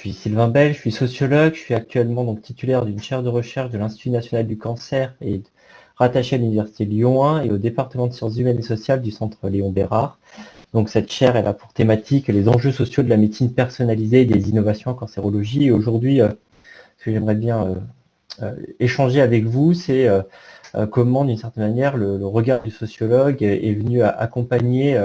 suis Sylvain Bell, je suis sociologue, je suis actuellement donc titulaire d'une chaire de recherche de l'Institut national du cancer et rattaché à l'Université Lyon 1 et au département de sciences humaines et sociales du Centre Léon Bérard. Donc cette chaire, elle a pour thématique les enjeux sociaux de la médecine personnalisée et des innovations en cancérologie. Et aujourd'hui, ce que j'aimerais bien échanger avec vous, c'est comment, d'une certaine manière, le regard du sociologue est venu accompagner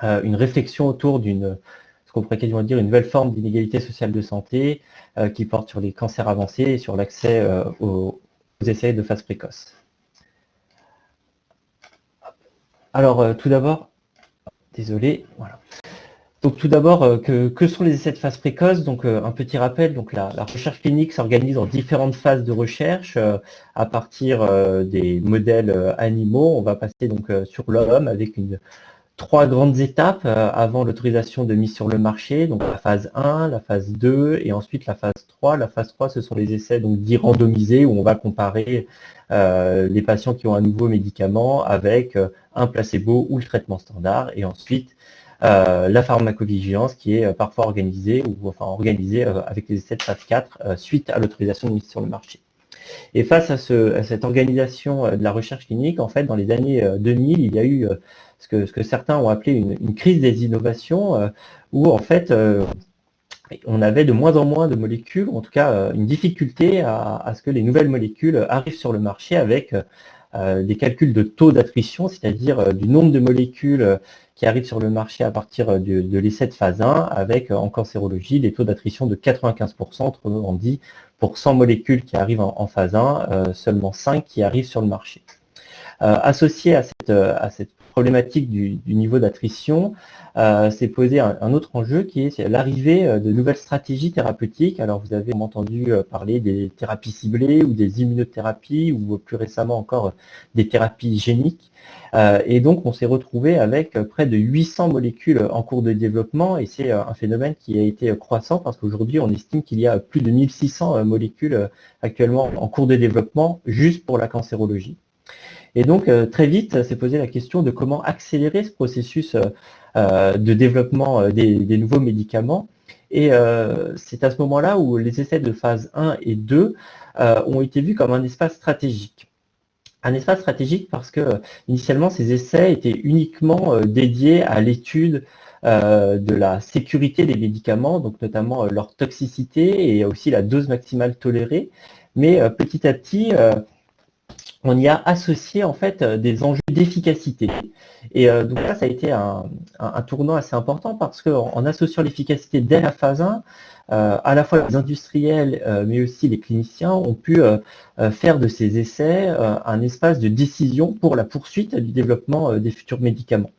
une réflexion autour ce qu'on pourrait quasiment dire une nouvelle forme d'inégalité sociale de santé qui porte sur les cancers avancés et sur l'accès aux essais de phase précoce. Alors tout d'abord, désolé, voilà. Donc tout d'abord, que sont les essais de phase précoce? Donc un petit rappel, donc la recherche clinique s'organise en différentes phases de recherche à partir des modèles animaux. On va passer donc sur l'homme avec trois grandes étapes avant l'autorisation de mise sur le marché, donc la phase 1, la phase 2 et ensuite la phase 3. La phase 3, ce sont les essais donc dits randomisés où on va comparer les patients qui ont un nouveau médicament avec un placebo ou le traitement standard, et ensuite la pharmacovigilance qui est parfois organisée avec les essais de phase 4 suite à l'autorisation de mise sur le marché. Et face à cette organisation de la recherche clinique, en fait, dans les années 2000, il y a eu ce que certains ont appelé une crise des innovations, où en fait, on avait de moins en moins de molécules, en tout cas une difficulté à ce que les nouvelles molécules arrivent sur le marché avec des calculs de taux d'attrition, c'est-à-dire du nombre de molécules qui arrivent sur le marché à partir de l'essai de phase 1, avec en cancérologie des taux d'attrition de 95%, autrement dit, pour 100 molécules qui arrivent en phase 1, seulement 5 qui arrivent sur le marché. Associé à cette problématique du niveau d'attrition, s'est posé un autre enjeu qui est l'arrivée de nouvelles stratégies thérapeutiques. Alors vous avez entendu parler des thérapies ciblées ou des immunothérapies ou plus récemment encore des thérapies géniques. Et donc on s'est retrouvé avec près de 800 molécules en cours de développement, et c'est un phénomène qui a été croissant parce qu'aujourd'hui on estime qu'il y a plus de 1600 molécules actuellement en cours de développement juste pour la cancérologie. Et donc, très vite, s'est posé la question de comment accélérer ce processus de développement des nouveaux médicaments. Et c'est à ce moment-là où les essais de phase 1 et 2 ont été vus comme un espace stratégique. Un espace stratégique parce que, initialement, ces essais étaient uniquement dédiés à l'étude de la sécurité des médicaments, donc notamment leur toxicité et aussi la dose maximale tolérée. Mais petit à petit, on y a associé en fait des enjeux d'efficacité. Et donc là, ça a été un tournant assez important parce qu'en associant l'efficacité dès la phase 1, à la fois les industriels mais aussi les cliniciens ont pu faire de ces essais un espace de décision pour la poursuite du développement des futurs médicaments.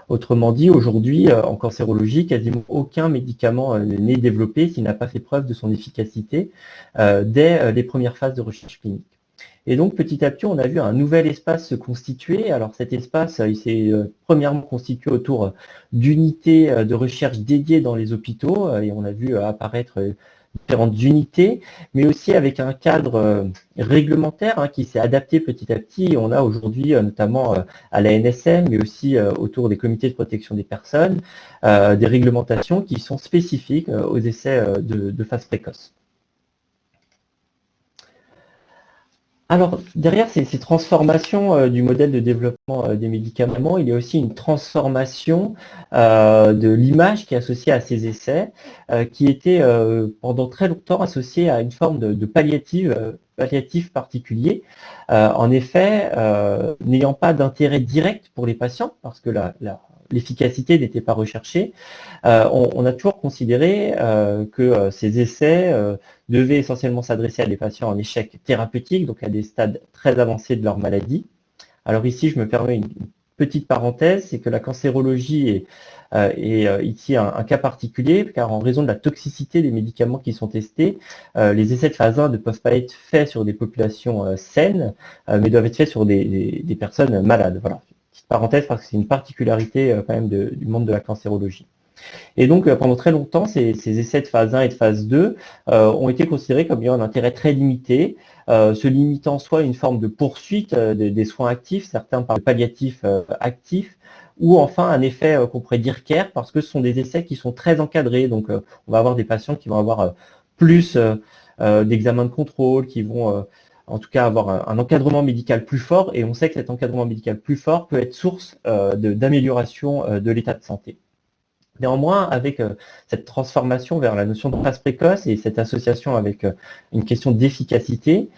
Autrement dit, aujourd'hui, en cancérologie, quasiment aucun médicament n'est développé s'il n'a pas fait preuve de son efficacité dès les premières phases de recherche clinique. Et donc, petit à petit, on a vu un nouvel espace se constituer. Alors, cet espace, il s'est premièrement constitué autour d'unités de recherche dédiées dans les hôpitaux, et on a vu apparaître différentes unités, mais aussi avec un cadre réglementaire qui s'est adapté petit à petit. On a aujourd'hui, notamment à la NSM, mais aussi autour des comités de protection des personnes, des réglementations qui sont spécifiques aux essais de phase précoce. Alors, derrière ces transformations du modèle de développement des médicaments, il y a aussi une transformation de l'image qui est associée à ces essais, qui était pendant très longtemps associée à une forme de palliatif particulier. En effet, n'ayant pas d'intérêt direct pour les patients, parce que l'efficacité n'était pas recherchée, on a toujours considéré que ces essais devaient essentiellement s'adresser à des patients en échec thérapeutique, donc à des stades très avancés de leur maladie. Alors ici, je me permets une petite parenthèse, c'est que la cancérologie est ici un cas particulier, car en raison de la toxicité des médicaments qui sont testés, les essais de phase 1 ne peuvent pas être faits sur des populations saines, mais doivent être faits sur des personnes malades. Voilà. Petite parenthèse, parce que c'est une particularité quand même du monde de la cancérologie. Et donc, pendant très longtemps, ces essais de phase 1 et de phase 2 ont été considérés comme ayant un intérêt très limité, se limitant soit à une forme de poursuite des soins actifs, certains par le palliatif actif, ou enfin un effet qu'on pourrait dire care, parce que ce sont des essais qui sont très encadrés. Donc on va avoir des patients qui vont avoir plus d'examens de contrôle, qui vont en tout cas avoir un encadrement médical plus fort, et on sait que cet encadrement médical plus fort peut être source d'amélioration de l'état de santé. Néanmoins, avec cette transformation vers la notion de phase précoce et cette association avec une question d'efficacité,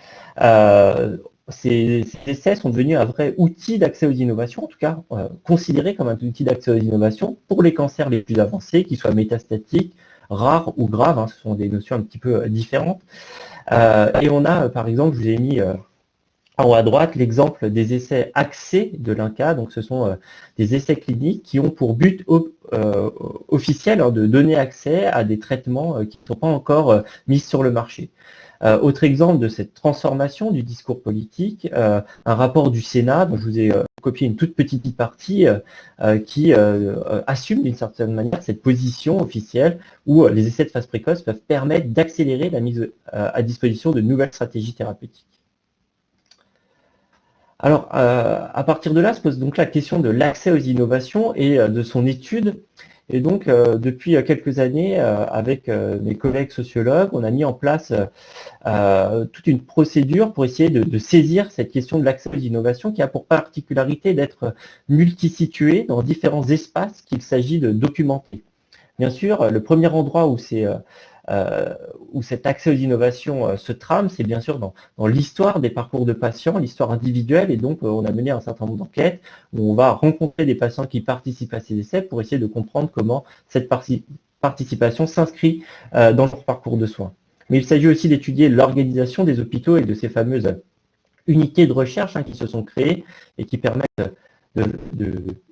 ces essais sont devenus un vrai outil d'accès aux innovations, en tout cas considérés comme un outil d'accès aux innovations pour les cancers les plus avancés, qu'ils soient métastatiques, rares ou graves, hein, ce sont des notions un petit peu différentes. Et on a, par exemple, je vous ai mis en haut à droite l'exemple des essais axés de l'INCa. Donc ce sont des essais cliniques qui ont pour but officiel de donner accès à des traitements qui ne sont pas encore mis sur le marché. Autre exemple de cette transformation du discours politique, un rapport du Sénat, dont je vous ai copié une toute petite partie, qui assume d'une certaine manière cette position officielle où les essais de phase précoce peuvent permettre d'accélérer la mise à disposition de nouvelles stratégies thérapeutiques. Alors, à partir de là, se pose donc la question de l'accès aux innovations et de son étude. Et donc, depuis quelques années, avec mes collègues sociologues, on a mis en place toute une procédure pour essayer de saisir cette question de l'accès aux innovations qui a pour particularité d'être multisituée dans différents espaces qu'il s'agit de documenter. Bien sûr, le premier endroit où cet accès aux innovations se trame, c'est bien sûr dans l'histoire des parcours de patients, l'histoire individuelle, et donc on a mené un certain nombre d'enquêtes où on va rencontrer des patients qui participent à ces essais pour essayer de comprendre comment cette participation s'inscrit dans leur parcours de soins. Mais il s'agit aussi d'étudier l'organisation des hôpitaux et de ces fameuses unités de recherche qui se sont créées et qui permettent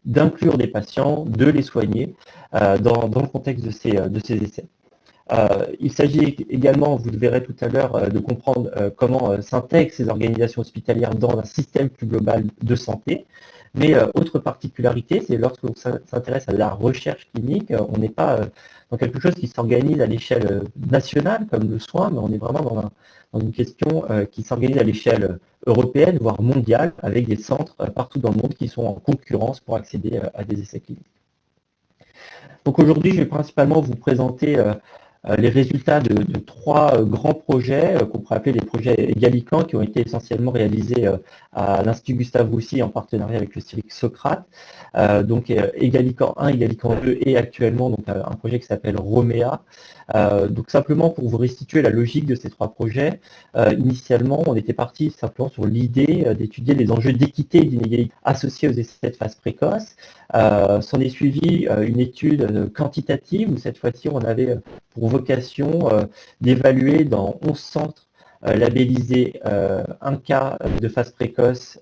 d'inclure des patients, de les soigner dans le contexte de ces essais. Il s'agit également, vous le verrez tout à l'heure, de comprendre comment s'intègrent ces organisations hospitalières dans un système plus global de santé. Mais autre particularité, c'est lorsqu'on s'intéresse à la recherche clinique, on n'est pas dans quelque chose qui s'organise à l'échelle nationale comme le soin, mais on est vraiment dans une question qui s'organise à l'échelle européenne, voire mondiale, avec des centres partout dans le monde qui sont en concurrence pour accéder à des essais cliniques. Donc aujourd'hui, je vais principalement vous présenter les résultats de trois grands projets qu'on pourrait appeler les projets Egalican, qui ont été essentiellement réalisés à l'Institut Gustave Roussy en partenariat avec le CIRIC Socrate. Donc Egalican 1, Egalican 2 et actuellement donc, un projet qui s'appelle Romea. Donc simplement pour vous restituer la logique de ces trois projets, initialement on était parti simplement sur l'idée d'étudier les enjeux d'équité et d'inégalité associés aux essais de phase précoce. S'en est suivi une étude quantitative où cette fois-ci on avait pour vocation d'évaluer dans 11 centres labellisés un cas de phase précoce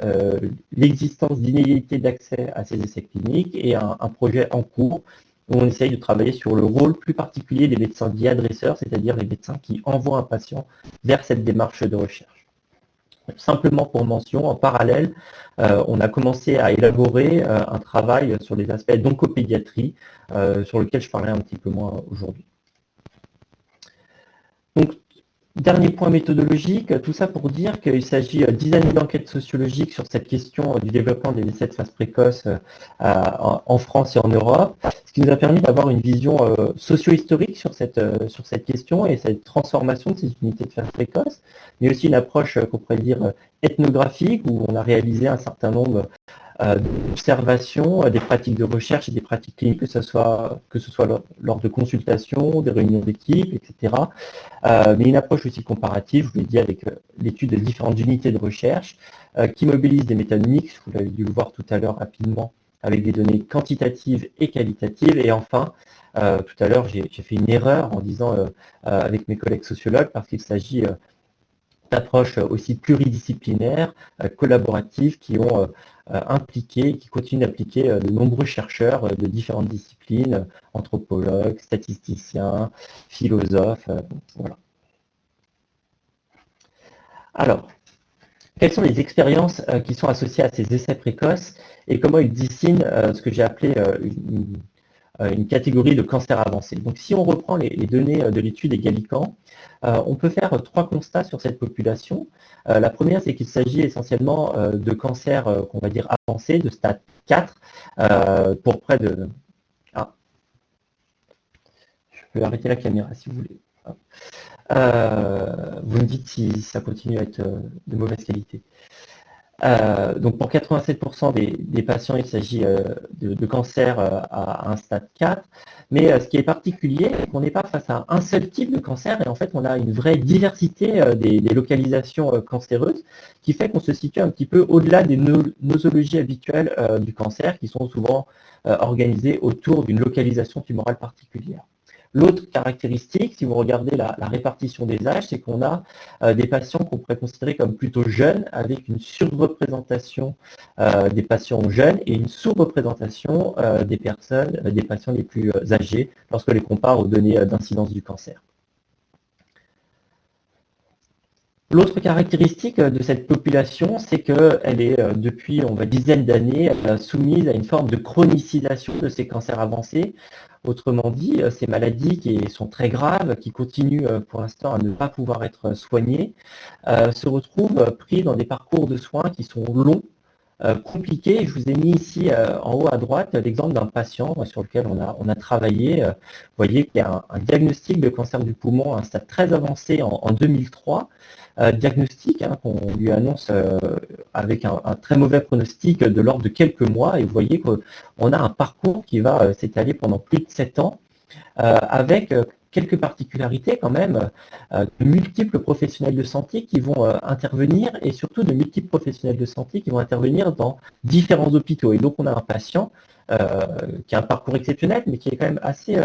l'existence d'inégalité d'accès à ces essais cliniques et un projet en cours où on essaye de travailler sur le rôle plus particulier des médecins dits adresseurs, c'est-à-dire les médecins qui envoient un patient vers cette démarche de recherche. Simplement pour mention, en parallèle, on a commencé à élaborer un travail sur les aspects d'oncopédiatrie, sur lequel je parlerai un petit peu moins aujourd'hui. Donc, dernier point méthodologique, tout ça pour dire qu'il s'agit de 10 années d'enquête sociologique sur cette question du développement des essais de phase précoce en France et en Europe, ce qui nous a permis d'avoir une vision socio-historique sur cette question et cette transformation de ces unités de phase précoce, mais aussi une approche qu'on pourrait dire ethnographique, où on a réalisé un certain nombre d'observations des pratiques de recherche et des pratiques cliniques, que ce soit lors de consultations, des réunions d'équipe, etc. Mais une approche aussi comparative, je vous l'ai dit, avec l'étude de différentes unités de recherche qui mobilisent des méthodes mixtes, vous l'avez dû le voir tout à l'heure rapidement, avec des données quantitatives et qualitatives. Et enfin, tout à l'heure, j'ai fait une erreur en disant avec mes collègues sociologues, parce qu'il s'agit d'approches aussi pluridisciplinaires, collaboratives, qui ont qui continuent d'impliquer de nombreux chercheurs de différentes disciplines, anthropologues, statisticiens, philosophes, voilà. Alors, quelles sont les expériences qui sont associées à ces essais précoces et comment ils dessinent ce que j'ai appelé une catégorie de cancer avancé. Donc si on reprend les données de l'étude Egalican, on peut faire 3 constats sur cette population. La première, c'est qu'il s'agit essentiellement de cancers qu'on va dire avancés, de stade 4, pour près de... Ah, je peux arrêter la caméra si vous voulez. Vous me dites si ça continue à être de mauvaise qualité. Donc pour 87% des patients, il s'agit de cancer à un stade 4. Mais ce qui est particulier, c'est qu'on n'est pas face à un seul type de cancer, et en fait on a une vraie diversité des localisations cancéreuses, qui fait qu'on se situe un petit peu au-delà des nosologies habituelles du cancer, qui sont souvent organisées autour d'une localisation tumorale particulière. L'autre caractéristique, si vous regardez la répartition des âges, c'est qu'on a des patients qu'on pourrait considérer comme plutôt jeunes, avec une surreprésentation des patients jeunes et une sous-représentation des patients les plus âgés, lorsque les compare aux données d'incidence du cancer. L'autre caractéristique de cette population, c'est qu'elle est, depuis dizaines d'années, soumise à une forme de chronicisation de ces cancers avancés. Autrement dit, ces maladies qui sont très graves, qui continuent pour l'instant à ne pas pouvoir être soignées, se retrouvent pris dans des parcours de soins qui sont longs, compliqués. Je vous ai mis ici en haut à droite l'exemple d'un patient sur lequel on a travaillé. Vous voyez qu'il y a un diagnostic de cancer du poumon à un stade très avancé en 2003. Diagnostic qu'on lui annonce avec un très mauvais pronostic de l'ordre de quelques mois, et vous voyez qu'on a un parcours qui va s'étaler pendant plus de 7 ans, avec quelques particularités quand même, de multiples professionnels de santé qui vont intervenir, et surtout de multiples professionnels de santé qui vont intervenir dans différents hôpitaux. Et donc on a un patient qui a un parcours exceptionnel, mais qui est quand même assez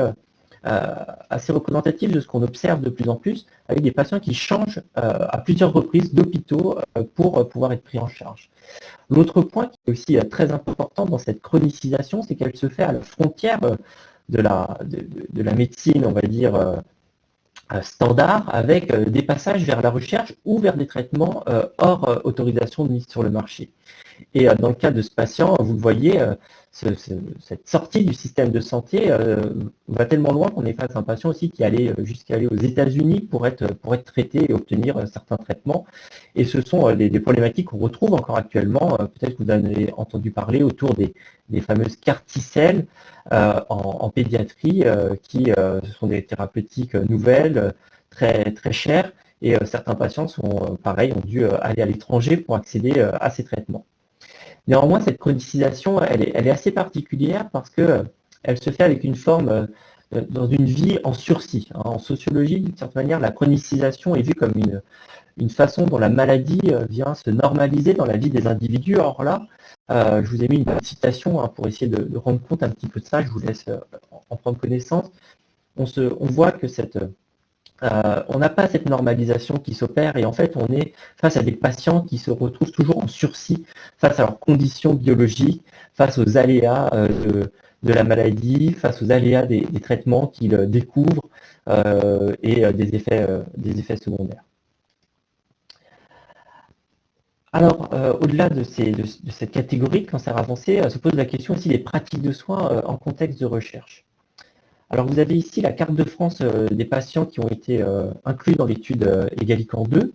représentatif de ce qu'on observe de plus en plus, avec des patients qui changent à plusieurs reprises d'hôpitaux pour pouvoir être pris en charge. L'autre point qui est aussi très important dans cette chronicisation, c'est qu'elle se fait à la frontière de la médecine, on va dire, standard, avec des passages vers la recherche ou vers des traitements hors autorisation de mise sur le marché. Et dans le cas de ce patient, vous le voyez, cette sortie du système de santé va tellement loin qu'on est face à un patient aussi qui allait jusqu'à aller aux États-Unis pour être traité et obtenir certains traitements. Et ce sont des problématiques qu'on retrouve encore actuellement. Peut-être que vous en avez entendu parler autour des fameuses CAR T-cells en pédiatrie, qui sont des thérapeutiques nouvelles, très, très chères. Et certains patients sont, pareil, ont dû aller à l'étranger pour accéder à ces traitements. Néanmoins, cette chronicisation, elle est assez particulière parce qu'elle se fait avec une forme, dans une vie en sursis. En sociologie, d'une certaine manière, la chronicisation est vue comme une façon dont la maladie vient se normaliser dans la vie des individus. Or là, je vous ai mis une petite citation pour essayer de rendre compte un petit peu de ça, je vous laisse en prendre connaissance. On voit que on n'a pas cette normalisation qui s'opère, et en fait on est face à des patients qui se retrouvent toujours en sursis face à leurs conditions biologiques, face aux aléas de la maladie, face aux aléas des traitements qu'ils découvrent et des effets secondaires. Alors, au-delà de cette catégorie de cancer avancé, se pose la question aussi des pratiques de soins en contexte de recherche. Alors vous avez ici la carte de France des patients qui ont été inclus dans l'étude Egalican 2.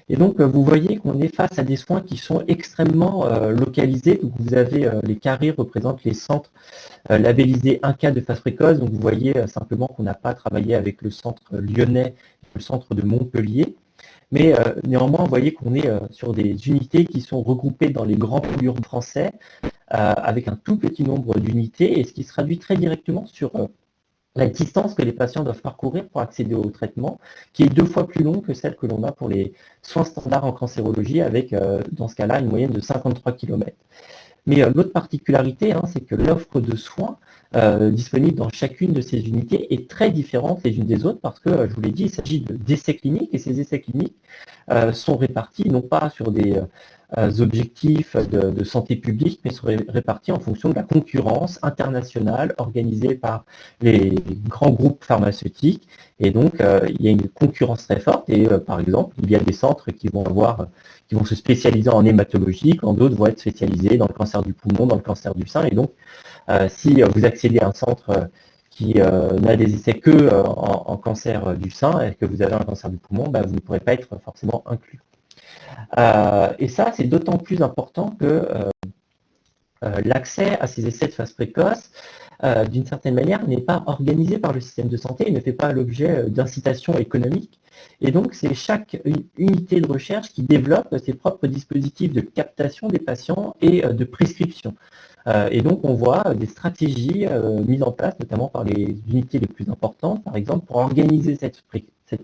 Et donc vous voyez qu'on est face à des soins qui sont extrêmement localisés. Donc vous avez les carrés représentent les centres labellisés 1 cas de phase précoce. Donc vous voyez simplement qu'on n'a pas travaillé avec le centre lyonnais, le centre de Montpellier. Mais néanmoins, vous voyez qu'on est sur des unités qui sont regroupées dans les grands polluants français, avec un tout petit nombre d'unités, et ce qui se traduit très directement sur la distance que les patients doivent parcourir pour accéder au traitement, qui est 2 fois plus longue que celle que l'on a pour les soins standards en cancérologie, avec, dans ce cas-là, une moyenne de 53 km. Mais l'autre particularité, c'est que l'offre de soins disponible dans chacune de ces unités est très différente les unes des autres, parce que, je vous l'ai dit, il s'agit d'essais cliniques, et ces essais cliniques sont répartis non pas sur des objectifs de santé publique, mais sont répartis en fonction de la concurrence internationale organisée par les grands groupes pharmaceutiques. Et donc, il y a une concurrence très forte. Et par exemple, il y a des centres qui vont se spécialiser en hématologie, quand d'autres vont être spécialisés dans le cancer du poumon, dans le cancer du sein. Et donc, si vous accédez à un centre qui n'a des essais que en cancer du sein et que vous avez un cancer du poumon, vous ne pourrez pas être forcément inclus. Et ça, c'est d'autant plus important que l'accès à ces essais de phase précoce, d'une certaine manière, n'est pas organisé par le système de santé et ne fait pas l'objet d'incitations économiques. Et donc, c'est chaque unité de recherche qui développe ses propres dispositifs de captation des patients et de prescription. Et donc, on voit des stratégies mises en place, notamment par les unités les plus importantes, par exemple, pour organiser cette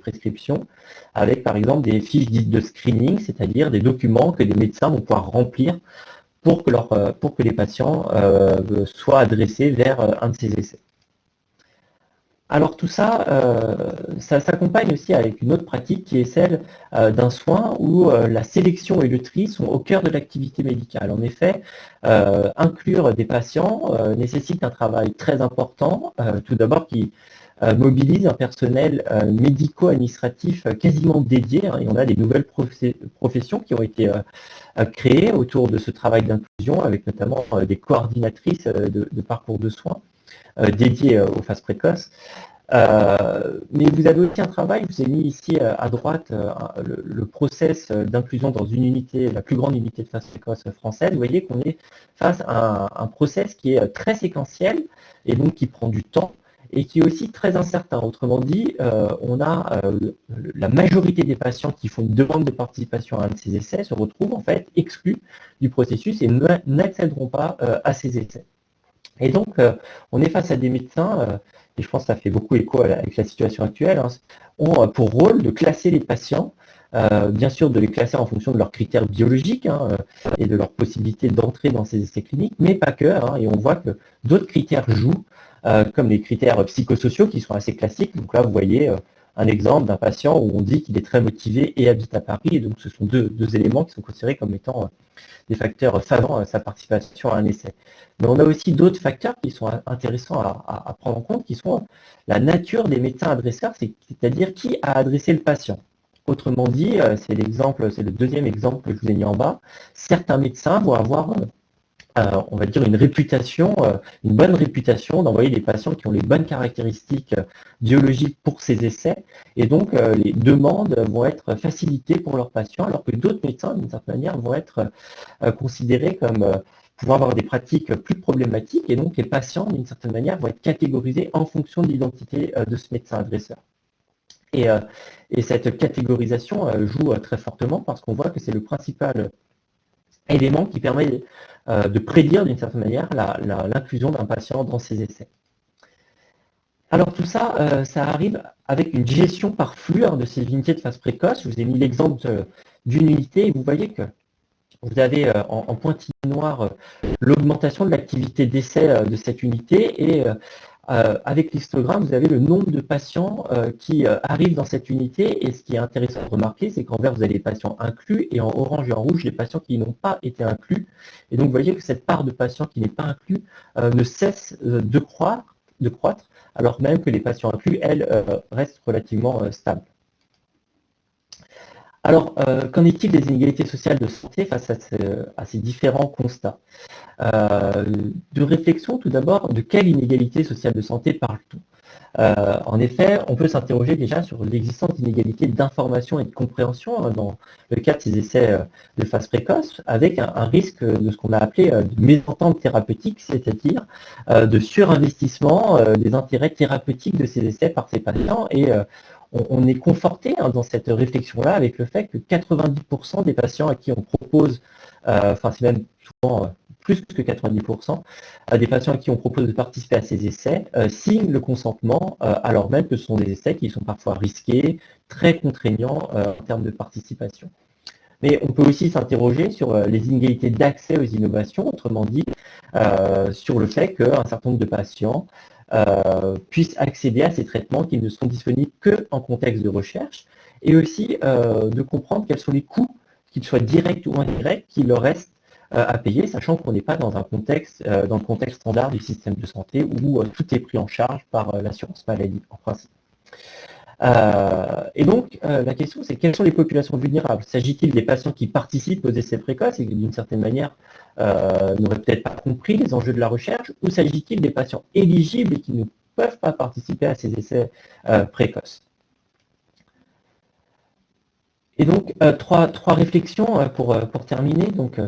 prescription, avec, par exemple, des fiches dites de screening, c'est-à-dire des documents que les médecins vont pouvoir remplir pour que les patients soient adressés vers un de ces essais. Alors tout ça, ça s'accompagne aussi avec une autre pratique qui est celle d'un soin où la sélection et le tri sont au cœur de l'activité médicale. En effet, inclure des patients nécessite un travail très important, tout d'abord qui mobilise un personnel médico-administratif quasiment dédié, et on a des nouvelles professions qui ont été créées autour de ce travail d'inclusion, avec notamment des coordinatrices de parcours de soins dédiées aux phases précoces. Mais vous avez aussi un travail, je vous ai mis ici à droite le process d'inclusion dans une unité, la plus grande unité de phase précoce française. Vous voyez qu'on est face à un process qui est très séquentiel et donc qui prend du temps et qui est aussi très incertain. Autrement dit, on a la majorité des patients qui font une demande de participation à un de ces essais se retrouvent en fait exclus du processus et n'accéderont pas à ces essais. Et donc, on est face à des médecins, et je pense que ça fait beaucoup écho avec la situation actuelle, ont pour rôle de classer les patients, bien sûr de les classer en fonction de leurs critères biologiques et de leur possibilité d'entrer dans ces essais cliniques, mais pas que, et on voit que d'autres critères jouent, comme les critères psychosociaux qui sont assez classiques. Donc là, vous voyez un exemple d'un patient où on dit qu'il est très motivé et habite à Paris, et donc ce sont deux éléments qui sont considérés comme étant des facteurs favant à sa participation à un essai. Mais on a aussi d'autres facteurs qui sont intéressants à prendre en compte, qui sont la nature des médecins adresseurs, c'est-à-dire qui a adressé le patient. Autrement dit, c'est le deuxième exemple que je vous ai mis en bas. Certains médecins vont avoir, on va dire, une bonne réputation d'envoyer des patients qui ont les bonnes caractéristiques biologiques pour ces essais, et donc les demandes vont être facilitées pour leurs patients, alors que d'autres médecins, d'une certaine manière, vont être considérés comme pouvant avoir des pratiques plus problématiques, et donc les patients, d'une certaine manière, vont être catégorisés en fonction de l'identité de ce médecin adresseur. Et cette catégorisation joue très fortement parce qu'on voit que c'est le principal élément qui permet de prédire d'une certaine manière l'inclusion d'un patient dans ces essais. Alors tout ça, ça arrive avec une gestion par flux de ces unités de phase précoce. Je vous ai mis l'exemple d'une unité et vous voyez que vous avez en pointillé noir l'augmentation de l'activité d'essai de cette unité, et avec l'histogramme, vous avez le nombre de patients qui arrivent dans cette unité, et ce qui est intéressant de remarquer, c'est qu'en vert, vous avez les patients inclus, et en orange et en rouge, les patients qui n'ont pas été inclus. Et donc, vous voyez que cette part de patients qui n'est pas inclus ne cesse de croître, alors même que les patients inclus, elles, restent relativement stables. Alors, qu'en est-il des inégalités sociales de santé face à ces différents constats? De réflexion, tout d'abord, de quelle inégalité sociale de santé parle-t-on? En effet, on peut s'interroger déjà sur l'existence d'inégalités d'information et de compréhension dans le cas de ces essais de phase précoce, avec un risque de ce qu'on a appelé de mésentente thérapeutique, c'est-à-dire de surinvestissement des intérêts thérapeutiques de ces essais par ces patients. Et on est conforté dans cette réflexion-là avec le fait que 90% des patients à qui on propose, enfin c'est même souvent plus que 90%, des patients à qui on propose de participer à ces essais signent le consentement, alors même que ce sont des essais qui sont parfois risqués, très contraignants en termes de participation. Mais on peut aussi s'interroger sur les inégalités d'accès aux innovations, autrement dit, sur le fait qu'un certain nombre de patients puissent accéder à ces traitements qui ne sont disponibles qu'en contexte de recherche, et aussi de comprendre quels sont les coûts qu'ils soient directs ou indirects, qu'il leur reste à payer, sachant qu'on n'est pas dans un contexte, dans le contexte standard du système de santé où tout est pris en charge par l'assurance maladie, en principe. Et donc, la question, c'est quelles sont les populations vulnérables? S'agit-il des patients qui participent aux essais précoces et qui, d'une certaine manière, n'auraient peut-être pas compris les enjeux de la recherche, ou s'agit-il des patients éligibles et qui ne peuvent pas participer à ces essais précoces? Et donc, trois réflexions pour terminer. Donc,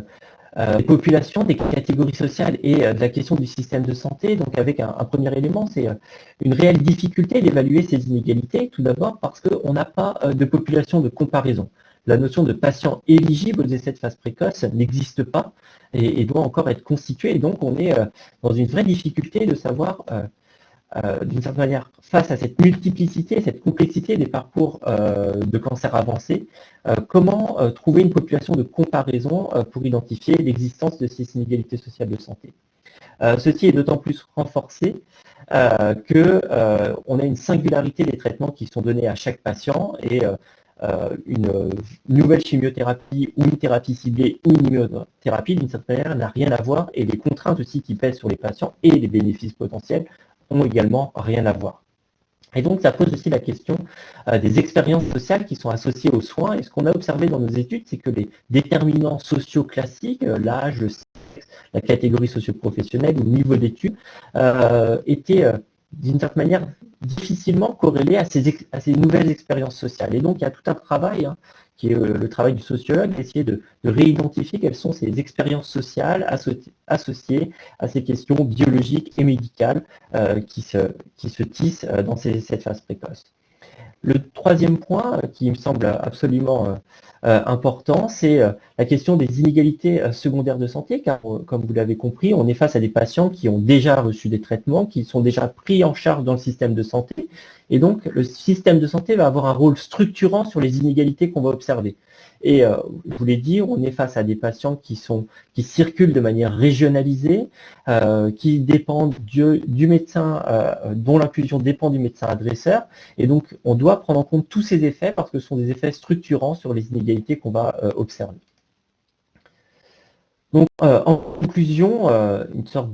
des populations, des catégories sociales et de la question du système de santé. Donc avec un premier élément, c'est une réelle difficulté d'évaluer ces inégalités, tout d'abord parce qu'on n'a pas de population de comparaison. La notion de patient éligible aux essais de phase précoce n'existe pas et doit encore être constituée. Et donc on est dans une vraie difficulté de savoir d'une certaine manière, face à cette multiplicité, cette complexité des parcours de cancer avancé, comment trouver une population de comparaison pour identifier l'existence de ces inégalités sociales de santé. Ceci est d'autant plus renforcé qu'on a une singularité des traitements qui sont donnés à chaque patient et une nouvelle chimiothérapie ou une thérapie ciblée ou une immunothérapie, d'une certaine manière, n'a rien à voir, et les contraintes aussi qui pèsent sur les patients et les bénéfices potentiels ont également rien à voir. Et donc, ça pose aussi la question des expériences sociales qui sont associées aux soins. Et ce qu'on a observé dans nos études, c'est que les déterminants sociaux classiques, l'âge, le sexe, la catégorie socio-professionnelle ou le niveau d'études, étaient d'une certaine manière difficilement corrélés à ces nouvelles expériences sociales. Et donc, il y a tout un travail qui est le travail du sociologue, d'essayer de réidentifier quelles sont ces expériences sociales associées à ces questions biologiques et médicales qui se tissent dans cette phase précoce. Le troisième point qui me semble absolument important, c'est la question des inégalités secondaires de santé, car comme vous l'avez compris, on est face à des patients qui ont déjà reçu des traitements, qui sont déjà pris en charge dans le système de santé, et donc le système de santé va avoir un rôle structurant sur les inégalités qu'on va observer. Et je vous l'ai dit, on est face à des patients qui circulent de manière régionalisée, qui dépendent du médecin, dont l'inclusion dépend du médecin adresseur, et donc on doit prendre en compte tous ces effets parce que ce sont des effets structurants sur les inégalités qu'on va observer. Donc en conclusion, une sorte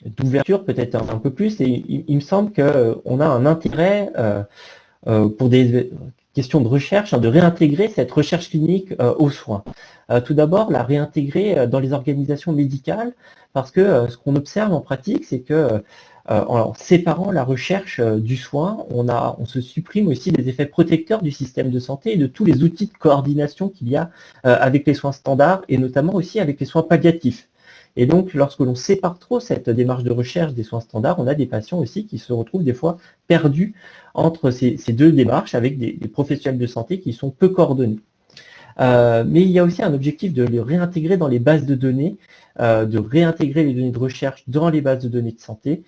d'ouverture peut-être un peu plus, et il me semble qu'on a un intérêt pour des questions de recherche, de réintégrer cette recherche clinique aux soins. Tout d'abord, la réintégrer dans les organisations médicales, parce que ce qu'on observe en pratique, c'est que en séparant la recherche du soin, on se supprime aussi des effets protecteurs du système de santé et de tous les outils de coordination qu'il y a avec les soins standards et notamment aussi avec les soins palliatifs. Et donc, lorsque l'on sépare trop cette démarche de recherche des soins standards, on a des patients aussi qui se retrouvent des fois perdus entre ces deux démarches avec des professionnels de santé qui sont peu coordonnés. Mais il y a aussi un objectif de les réintégrer dans les bases de données, de réintégrer les données de recherche dans les bases de données de santé,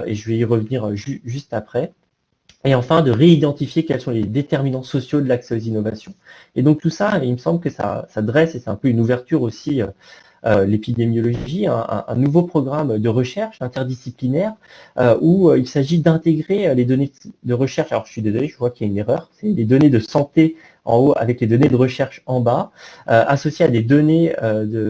et je vais y revenir juste après. Et enfin, de réidentifier quels sont les déterminants sociaux de l'accès aux innovations. Et donc tout ça, il me semble que ça dresse, et c'est un peu une ouverture aussi, l'épidémiologie, un nouveau programme de recherche interdisciplinaire où il s'agit d'intégrer les données de recherche. Alors je suis désolé, je vois qu'il y a une erreur, c'est les données de santé en haut avec les données de recherche en bas, associées à des données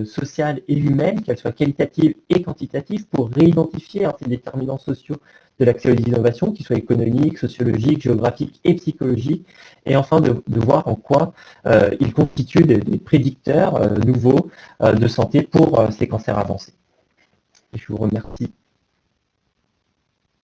sociales et humaines, qu'elles soient qualitatives et quantitatives, pour réidentifier ces déterminants sociaux de l'accès aux innovations, qu'ils soient économiques, sociologiques, géographiques et psychologiques, et enfin de voir en quoi ils constituent des prédicteurs nouveaux de santé pour ces cancers avancés. Et je vous remercie.